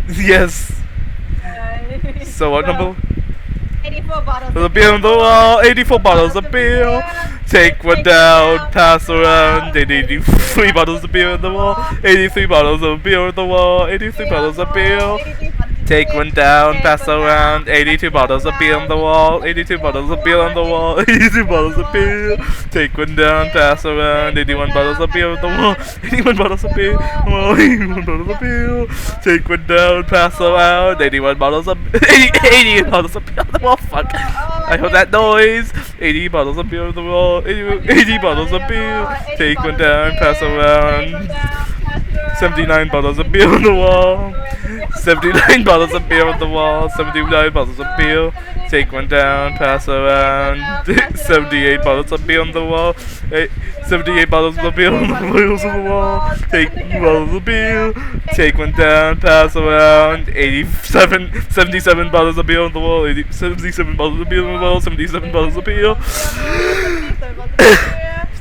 Yes. So what number? 84 bottles The beer on the wall, 84 bottles of beer. Take one down, pass around. 83 bottles of beer on the wall, 83 bottles of beer on the wall, 83 bottles of beer. Take one down, pass around. 82 bottles of beer on the wall, 82 bottles of beer on the wall, 82 bottles of beer. Take one down, pass around. 81 bottles of beer on the wall, 81 bottles of beer, 81 bottles of beer. Take one down, pass around. 81 bottles of 80 bottles of beer on the wall. Fuck. I heard that noise. 80 bottles of beer on the wall, 80 bottles of beer. Take one down, pass around. 79 bottles of beer on the wall. 79 bottles of beer on the wall. 79 bottles of beer. Take one down, pass around. 78 bottles of beer on the wall. 78 bottles of beer on the wall. Take bottles of beer. Take one down, pass around. 77 bottles of beer on the wall. 77 bottles of beer on the wall. 77 bottles of beer.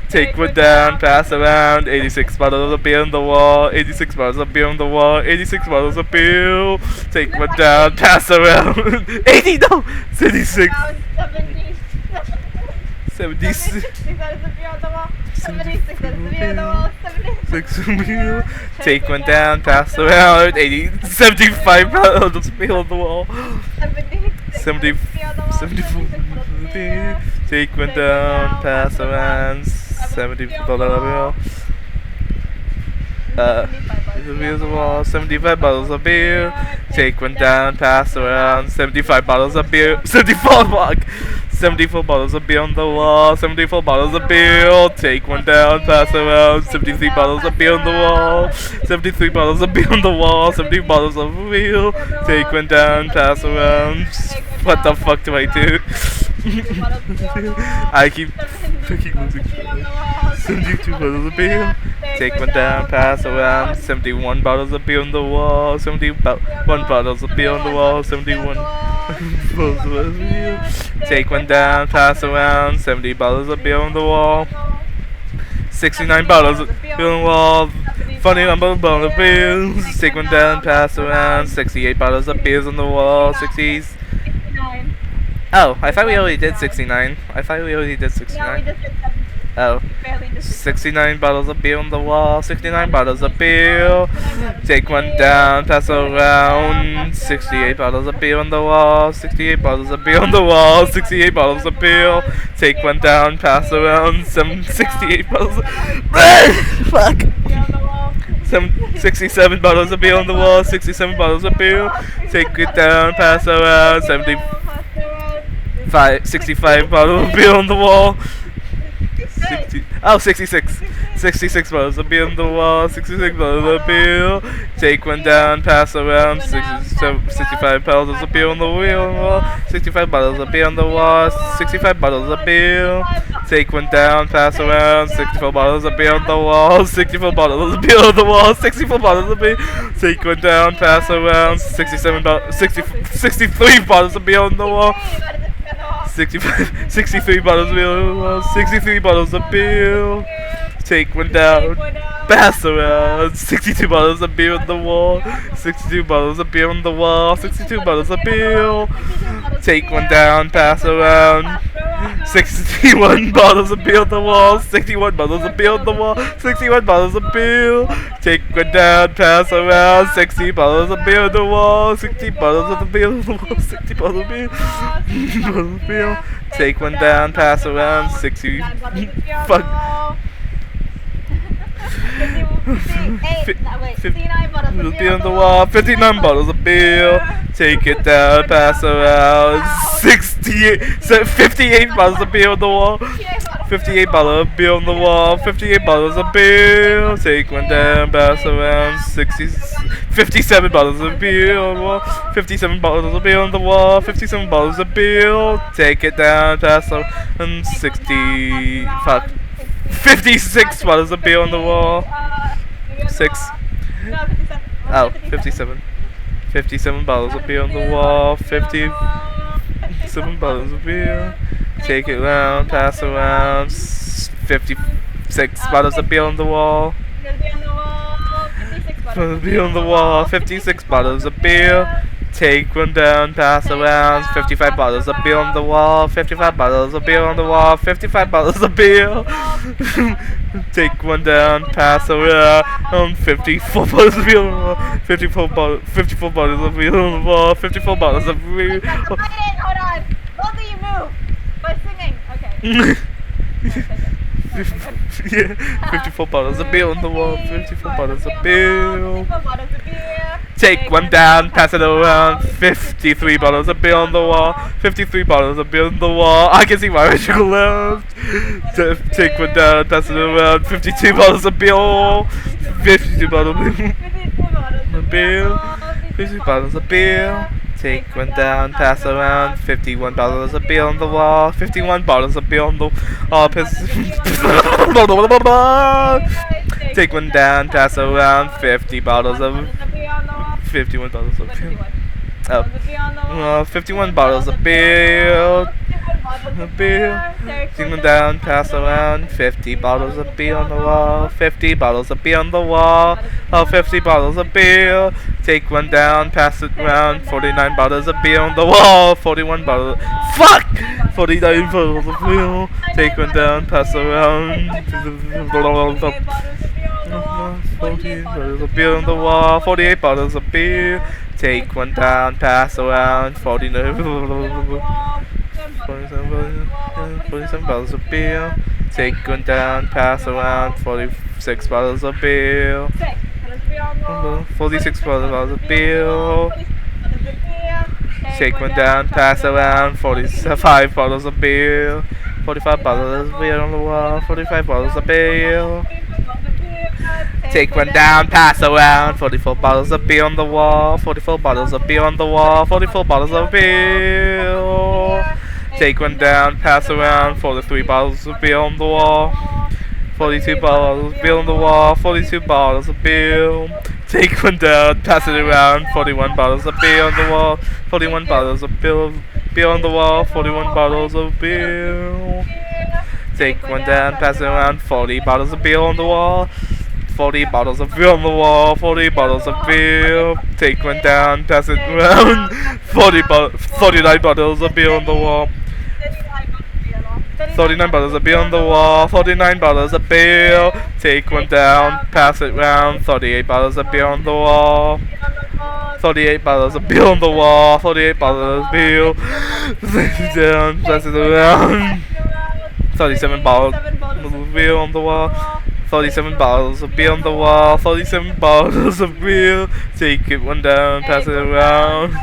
Take one down, pass around. 86 bottles of beer on the wall. 86 bottles of beer on the wall. 86 bottles of beer. Take one down, pass around. 80, no! 76. 76. 6 beer. Take one down, pass around. 75 bottles of beer on the wall. 74. Take one down, pass around. 70 bottles of beer. 75 bottles of beer. Take one down, pass around. 75 bottles of beer. 74 fuck. 74 bottles of beer on the wall. 74 bottles of beer. Take one down, pass around. 73 bottles of beer on the wall. 73 bottles of beer on the wall. 70 bottles of beer. Take one down, pass around. What the fuck do I do? I keep losing. 72 bottles of beer. Take one down, pass around. 71 bottles of beer on the wall. 71 bottles of beer on the wall. 71 bottles of beer. Take one down, pass around. 70 bottles of beer on the wall. 69 bottles of beer on the wall. Funny number of bottles of beer. Take one down, pass around. 68 bottles of beers on the wall. 60s. Oh, I thought we already did 69. I thought we already did 69. Oh. 69 bottles of beer on the wall. 69 bottles of beer. Take one down, pass around. 68 bottles of beer on the wall. 68 bottles of beer on the wall. 68 bottles of beer. Take one down, pass around. Some 68 bottles of fuck. 67 bottles of beer on the wall. 67 bottles of beer. Take it down, pass around. 65 bottles of beer on the wall. 66. 66 bottles of beer on the wall. 66 bottles of beer. Take one down, pass around. 65 bottles of beer on the wall. 65 bottles of beer on the wall. 65 bottles of beer. Take one down, pass around. 64 bottles of beer on the wall. 64 bottles of beer on the wall. 64 bottles of beer. Take one down, pass around. 63 bottles of beer on the wall. 63 bottles of beer. 63 bottles of beer. Take one down, pass around. 62 bottles of beer on the wall. 62 bottles of beer on the wall. 62 bottles of beer. Take one down, pass around. 61 bottles of beer on the wall. 61 bottles of beer on the wall. 61 bottles of beer. Take one down, pass around. 60 bottles of beer on the wall. 60 bottles of beer on the wall. 60 bottles of beer. Bottles of beer. Take one down, pass around. 60. Fuck. 59 bottles of beer on the wall. 59 bottles of beer. Take it down, pass around. 58 bottles of beer on the wall. 58 bottles of beer on the wall. 58 bottles of beer. Take one down, pass around. 57 bottles of beer on the wall. 57 bottles of beer on the wall. 57 bottles of beer. Take it down, pass around. 60. Fuck. 56 bottles of beer on the wall. 6. Oh, 57. 57 bottles of beer on the wall. 57 bottles of beer. Take it round, pass around. 56 bottles of beer on the wall. beer on the wall, 56 bottles of beer. Take one down, pass around, 55 bottles of beer on the wall, 55 bottles of beer on the wall, 55 bottles of beer. Take one down, pass around, 54 bottles of beer on the wall, 54 bottles of beer on the wall, 54 bottles of beer. Hold on. Both of you move. By singing. Okay. Yeah, 54 bottles of beer on the wall, 54 bottles of beer. 54 bottles of beer. Take one down, pass it around, 53 bottles of beer on the wall, 53 bottles of beer on the wall. I can see my original left. Take one down, pass it around, 52 bottles of beer, 52 bottles of beer, 52 bottles of beer. Take one down, pass around, 51 bottles of beer on the wall, 51 bottles of beer on the wall. Take one down, pass around, 50 bottles of 51 bottles of beer. 51 bottles of beer. Take one down, pass around, 50 bottles of beer on the wall, 50 bottles of beer on the wall, 50 bottles of beer. Take one down, pass it around, 49 bottles of beer on the wall, 41 bottles. Fuck! 49 bottles of beer. Take one down, pass around. 40 bottles of beer on the wall, 48 bottles of beer. Take one down, pass around, 47 bottles of beer. Take one down, pass around, 46 bottles of beer. 46 bottles of beer. Take one down, pass around, 45 bottles of beer. 45 bottles of beer on the wall, 45 bottles of beer. Take one down, pass around, 44 bottles of beer on the wall, 44 bottles of beer on the wall, 44 bottles of beer. Take one down, pass around, 43 bottles of beer on the wall, 42 bottles of beer on the wall, 42 bottles of beer. Take one down, pass it around, 41 bottles of beer on the wall, 41 bottles of beer on the wall, 41 bottles of beer. Take one down, pass it around, 40 bottles of beer on the wall, 40 bottles of beer on the wall, 40 bottles of beer. Take one down, pass it around, 49 bottles of beer on the wall. 39 bottles of beer on the wall, 49 bottles of beer. Take one down, pass it round, 38 bottles of beer on the wall. 38 bottles of beer on the wall, 48 bottles of beer. Take it down, pass it around. 37 bottles of beer on the wall. 37 bottles of beer on the wall, 37 bottles of beer. Take it one down, pass it around.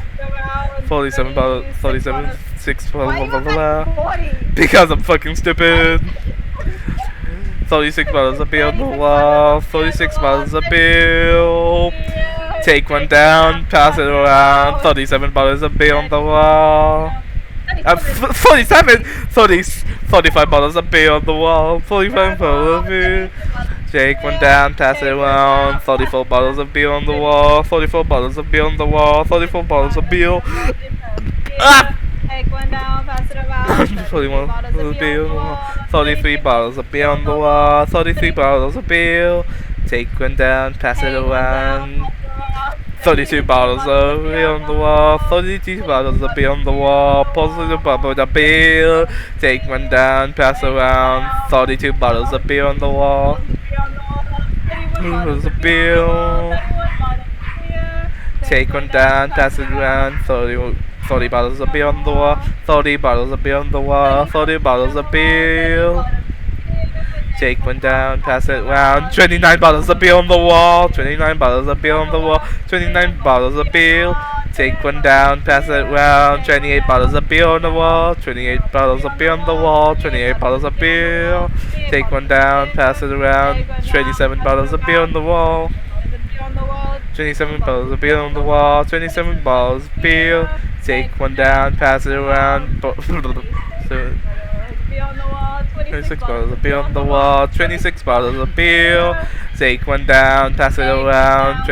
47 bottles, 37, 6, blah, blah, blah, blah. Because I'm fucking stupid. 36 bottles of beer on the wall, 36 bottles of beer. Take one down, pass it around. 37 bottles of beer on the wall. 45 bottles of beer on the wall, 45 bottles of beer. Take one down, pass it around. 34 bottles of beer on the wall, 34 bottles of beer on the wall, 34 bottles of beer. Take one down, pass it around. 41 bottles of beer on the wall, 33 bottles of beer on the wall, 33 bottles of beer. Take one down, pass it around. 32 bottles of beer on the wall, 32 bottles of beer on the wall, positive bubble of beer. Take one down, pass around. 32 bottles of beer on the wall. Bottles of beer. Take one down, pass it around. 30 bottles of beer on the wall, 30 bottles of beer on the wall, 30 bottles of beer. Take one down, pass it round. 29 bottles of beer on the wall, 29 bottles of beer on the wall, 29 bottles of beer. Take one down, pass it round. 28 bottles of beer on the wall, 28 bottles of beer on the wall, 28 bottles of beer. Take one down, pass it around. 27 bottles of beer on the wall, 27 bottles of beer on the wall, 27 bottles of beer. Take one down, pass it around. 26 bottles of beer on the wall, 26 bottles of beer. Take one down, pass it around.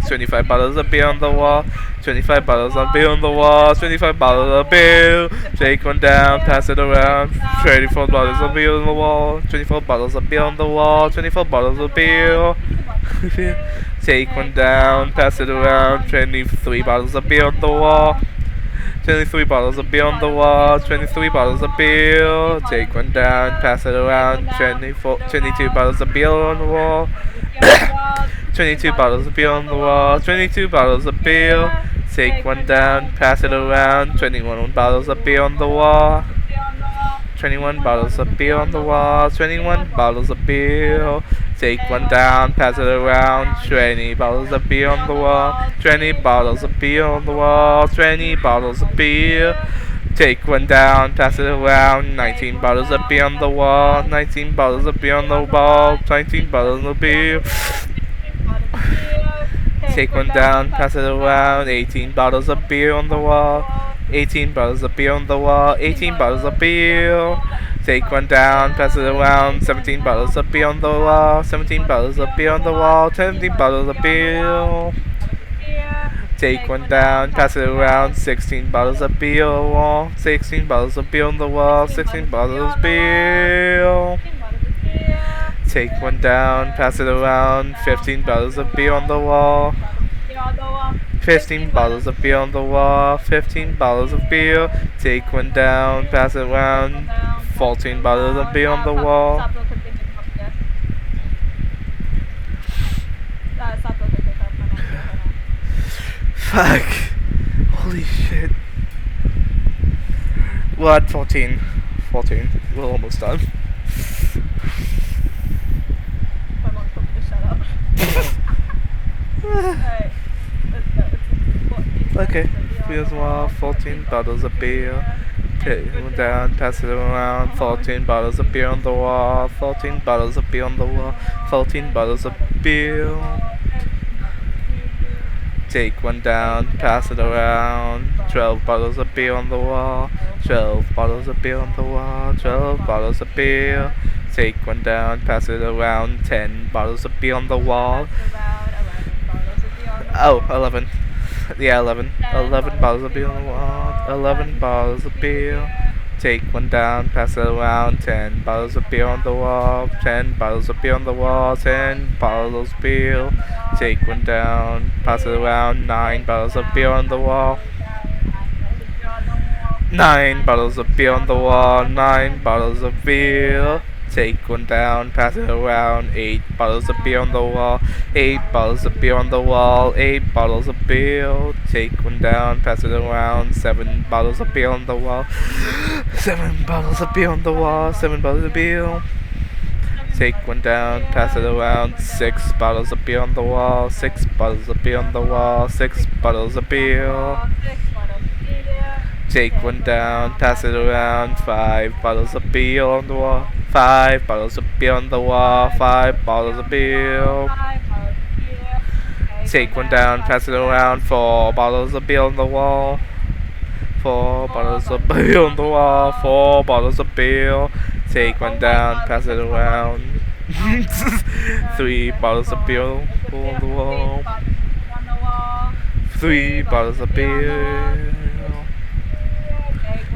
25 bottles of beer on the wall, 25 bottles of beer on the wall, 25 bottles of beer. Take one down, pass it around. 24 bottles of beer on the wall, 24 bottles of beer on the wall, 24 bottles of beer. Take one down, pass it around. 23 bottles of beer on the wall. 23 bottles of beer on the wall. 23 bottles of beer. Take one down, pass it around. 22 bottles of beer on the wall. 22 bottles of beer on the wall. 22 bottles of beer. Take one down, pass it around. 21 bottles of beer on the wall. 21 bottles of beer on the wall. 21 bottles of beer. Take one down, pass it around. 20 bottles of beer on the wall. 20 bottles of beer on the wall. 20 bottles of beer. Take one down, pass it around. 19 bottles of beer on the wall. 19 bottles of beer on the wall. 19 bottles of beer. Take one down, pass it around. 18 bottles of beer on the wall. 18 bottles of beer on the wall. 18 bottles of beer. Take one down, pass it around. 17 bottles of beer on the wall. 17 bottles of beer on the wall. 17 bottles of beer. Take one down, pass it around. 16 bottles of beer on the wall. 16 bottles of beer on the wall. 16 bottles of beer. Take one down, pass it around. 15 bottles of beer on the wall. 15 bottles of beer on the wall. 15 bottles of beer. Take one down, pass it around. 14 bottles of beer on the wall. Fuck. Holy shit. What? 14. 14. We're almost done. Okay, here's one. 14 bottles of beer. Take one down, pass it around. 14 bottles of beer on the wall. 14 bottles of beer on the wall. 14 bottles of beer. Take one down, pass it around. 12 bottles of beer on the wall. 12 bottles of beer on the wall. 12 bottles of beer. Take one down, pass it around. 10 bottles of beer on the wall. Oh, 11. Yeah, 11. 11 bottles of beer on the wall. 11 bottles of beer. Take one down, pass it around. 10 bottles of beer on the wall. 10 bottles of beer on the wall. 10 bottles of beer. Take one down, pass it around. 9 bottles of beer on the wall. 9 bottles of beer on the wall. 9 bottles of beer. Take one down, pass it around. 8 bottles of beer on the wall. 8 bottles of beer on the wall. 8 bottles of beer. Take one down, pass it around. 7 bottles of beer on the wall. 7 bottles of beer on the wall. 7 bottles of beer. Take one down, pass it around. 6 bottles of beer on the wall. 6 bottles of beer on the wall. 6 bottles of beer. Take one down, pass it around. 5 bottles of beer on the wall. 5 bottles of beer on the wall. 5 bottles of beer. Take one down, pass it around. 4 bottles of beer on the wall. 4 bottles of beer on the wall. 4 bottles of beer. Take one down, pass it around. 3 bottles of beer on the wall. 3 bottles of beer.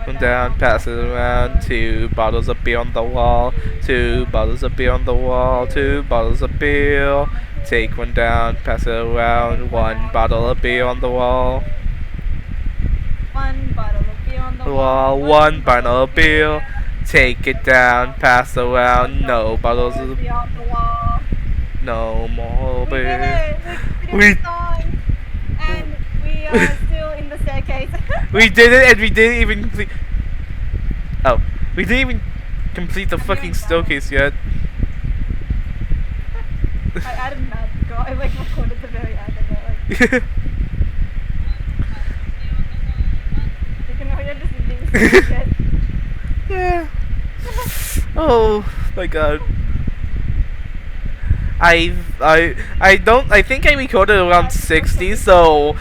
One down, pass it around. 2 bottles of beer on the wall. 2 bottles of beer on the wall. 2 bottles of beer. Take one down, pass it around. 1 bottle of beer on the wall. 1 bottle of beer on the Wall. 1 bottle of beer. Take it down, pass it around. No bottles of beer on the wall. no more We did beer. it! We- We did the song! And we are still in the staircase. We did it, and we didn't even complete. Oh, we didn't even complete the fucking staircase yet. I added mad go. I like recorded the very end of it. Like, you can hear just being shit. Yeah. Oh my god. I think I recorded around 60, so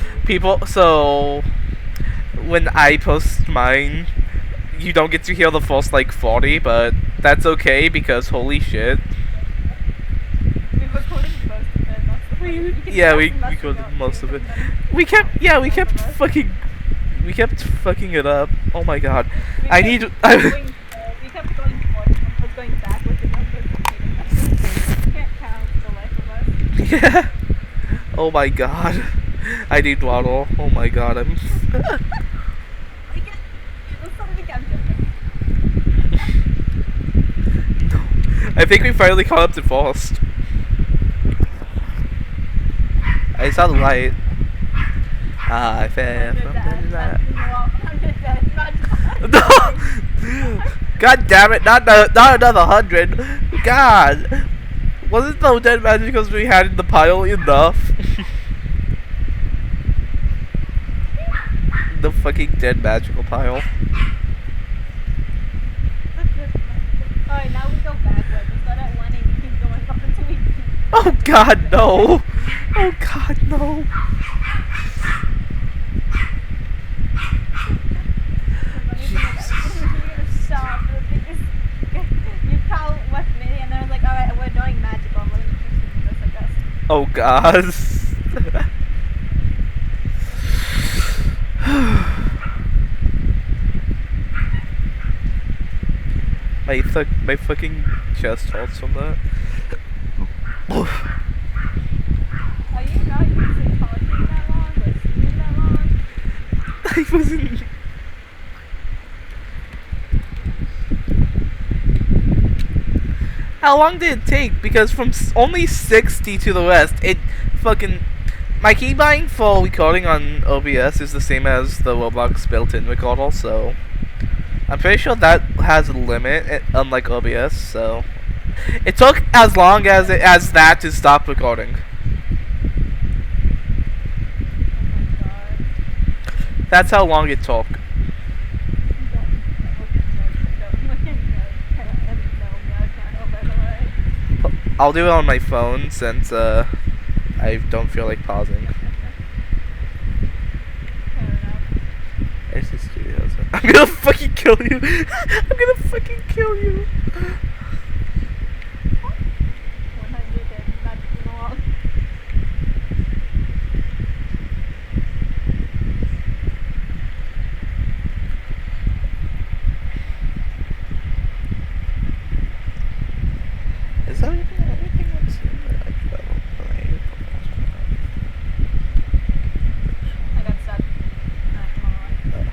when I post mine, you don't get to hear the first like 40, but that's okay because holy shit. We recorded most of it. That's the point. Yeah, we recorded most of it. We kept fucking it up. Oh my god. We kept going forward. I was going back with the numbers. Can't count the life of us. Yeah. Oh my god. I need water. Oh my god, I'm... I think we finally caught up to Frost. I saw the light. I fell from the No! God damn it, not another 100. God! Wasn't the dead magic because we had in the pile enough? The fucking dead magical pile. Alright, now we go backwards. We start at 1 and you keep going up until we beat. Oh god, no! Oh god, no! You count what's missing and then I was like, alright, we're doing magical. I'm gonna keep doing this, I guess. Oh god. My fucking chest hurts from that. Are you not usually talking that long or singing that long? I wasn't. How long did it take? Because from only 60 to the rest, it fucking... My keybind for recording on OBS is the same as the Roblox built-in recorder, so... I'm pretty sure that has a limit, unlike OBS, so... It took as long as that to stop recording. Oh my god. That's how long it took. I'll do it on my phone since I don't feel like pausing. It's the studios. I'm gonna fucking kill you. I'm gonna fucking kill you. 100 and not long. Is that everything that's in there? I got stuck. Alright, come on.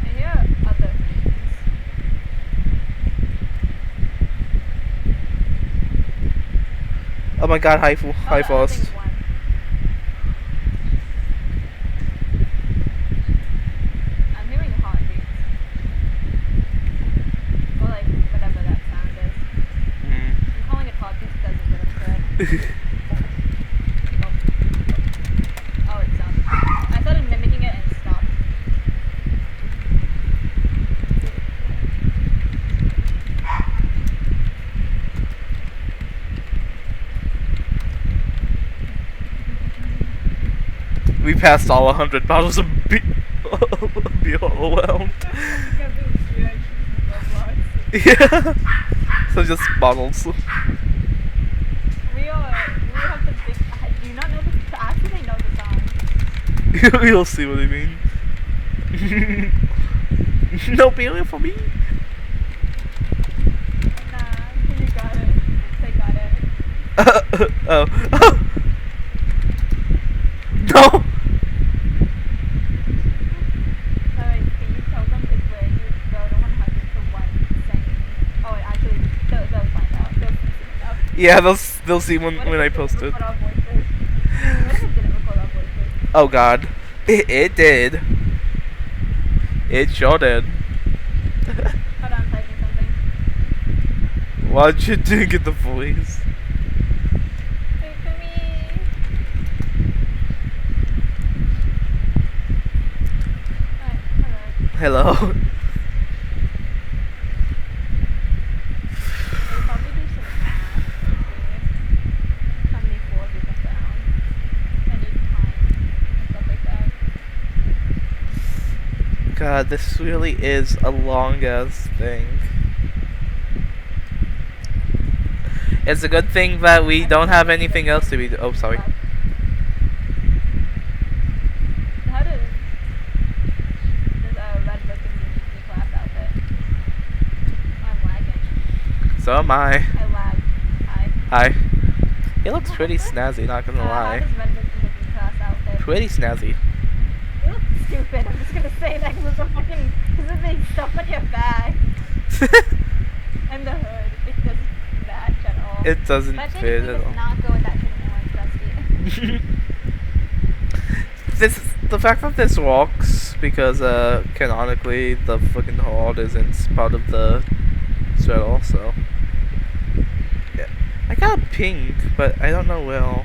I hear other things. Oh my god, hi Oh, Frost. thing's one. I'm hearing heartbeats. Or like whatever that sound is. I'm calling it heartbeats because it's really good. Oh, it stopped. I started mimicking it and it stopped. We passed all 100 bottles of beer all around. Yeah. So just bottles. We have the big. Do you not know the? Actually, they know the song. You'll see what I mean. No beer for me. Nah, you got it. They got it. Oh. No. Alright, can you tell them it's where you go to 100 for one saying? Oh, actually, they'll find out. They'll see it up. Yeah, they'll see when What if I it post didn't it. record our voices? What if it didn't record our voices? Oh god. It did. It sure did. Hold on, I'm typing something. Why'd you do get the voice? Wait for me. Alright, hello. Hello. We'll probably do some math. See how many fours we can found. And each time. And stuff like that. God, this really is a long ass thing. It's a good thing that we don't have anything else to be. Oh, sorry. How does red book in the class outfit? I'm lagging. So So am I. I lagged. Hi. He looks pretty snazzy, not gonna How lie. does Red Ribbon look in class outfit? Pretty snazzy. You look stupid. I'm just gonna say that because of the stuff on your back and the hood. It doesn't match at all. It doesn't But I think fit if we at just all. not go with that shit anymore, it's dusty. The fact that this walks because canonically the fucking horde isn't part of the set also. Yeah. I got a pink, but I don't know where.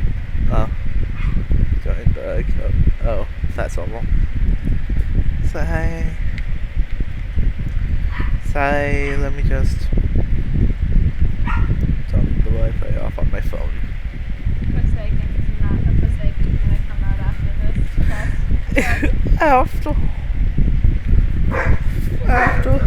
Join bag. Oh, that's normal. Say, let me just turn the Wi-Fi off on my phone. Forsaken is not a Forsaken gonna come out after this. Trust. After.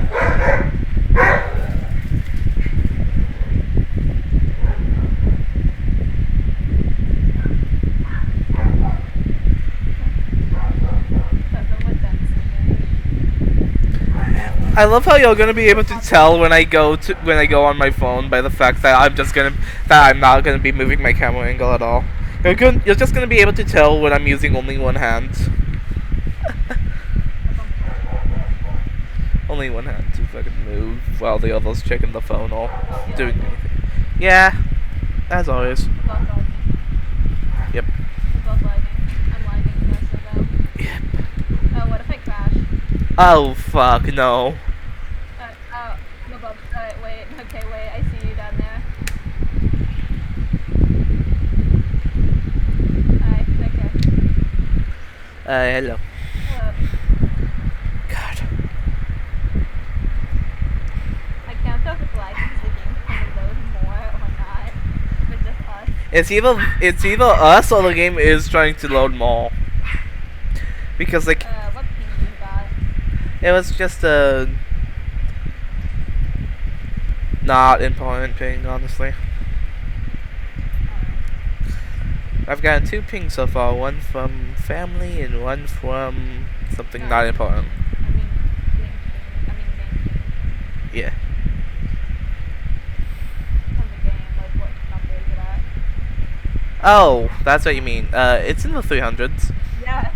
I love how you're gonna be able to tell when I go on my phone by the fact that I'm not gonna be moving my camera angle at all. You're just gonna be able to tell when I'm using only one hand. Only one hand to fucking move while the other's checking the phone or doing anything. Yeah, as always. We're both lagging. Yep. We're both lagging. I'm lagging faster though. Yep. Oh, what if I crash? Oh fuck no. Oh, no, Bob. Wait. Okay, wait. I see you down there. Hi. Okay. Hello. Hello. God. I can't tell if it's lagging because the game's going to load more or not. But just us. It's either us or the game is trying to load more. Because like What ping you got? it was just a not important ping, honestly. I've gotten 2 pings so far, one from family and one from something not important. I mean, game. Yeah. From the game, like what number is it at? Oh, that's what you mean. It's in the 300s. Yeah.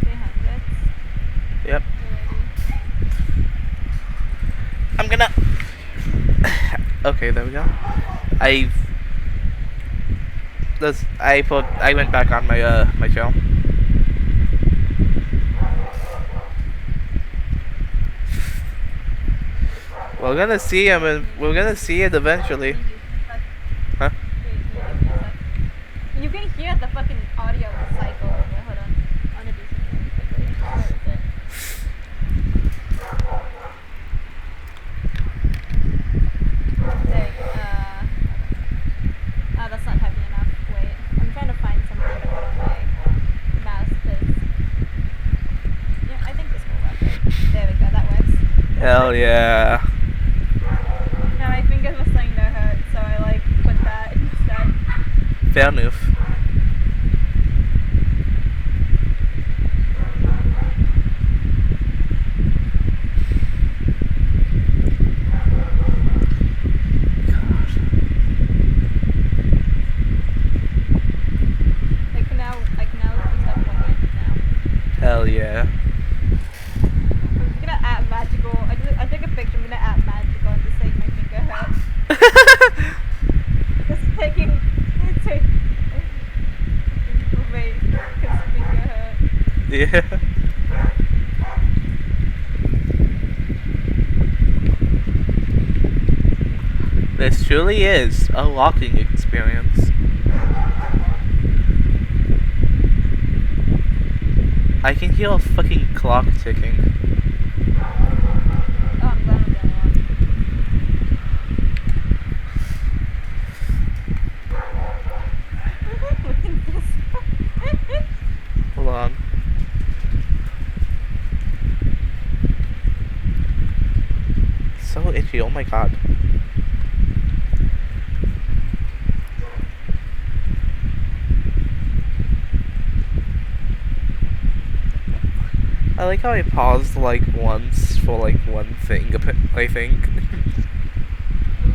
300. Yep. I'm gonna. Okay, there we go. I went back on my my channel. We're gonna see him, and we're gonna see it eventually. Huh? You can hear the fucking audio cycle. Wait, hold on. I wanna do something quickly. Where is it? Dang, that's not heavy enough. Wait, I'm trying to find something to put on my mouse, cause yeah, I think this will work. Right? There we go, that works. Hell yeah. Now my fingers were starting to hurt, so I like put that instead. Fair enough. I can now do stuff one-handed now. Hell yeah. I'm gonna add magical. I took a picture. I'm gonna add magical and just saying my finger hurt. Just taking wait, cause finger hurt. Yeah. This truly is a locking experience. I can hear a fucking clock ticking. Oh, I'm glad I'm done one. Look at this. Hold on. So itchy, oh my god. I like how I paused like once for like one thing, I think.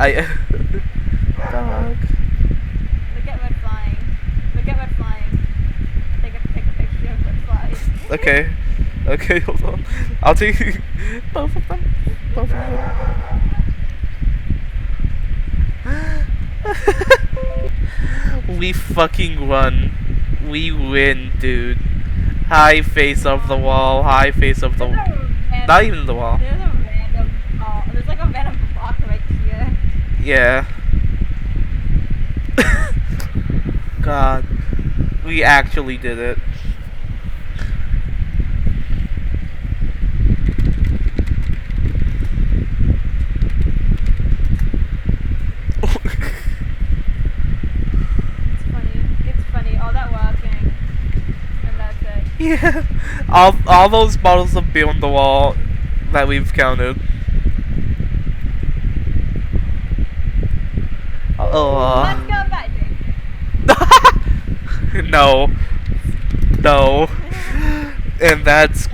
I. Dog. Look at red flying. Look at red flying. Take a picture of red flying. Okay. Okay, hold on. I'll take both of them. Both of them. We fucking won. We win, dude. High face of the wall. High face of the There's wall. a random- Not even the wall. There's a random. There's like a random block right here. Yeah. God. We actually did it. It's funny. All that working, and that's it. Yeah. All those bottles of beer on the wall that we've counted. Oh. Let's go magic. No. No. And that's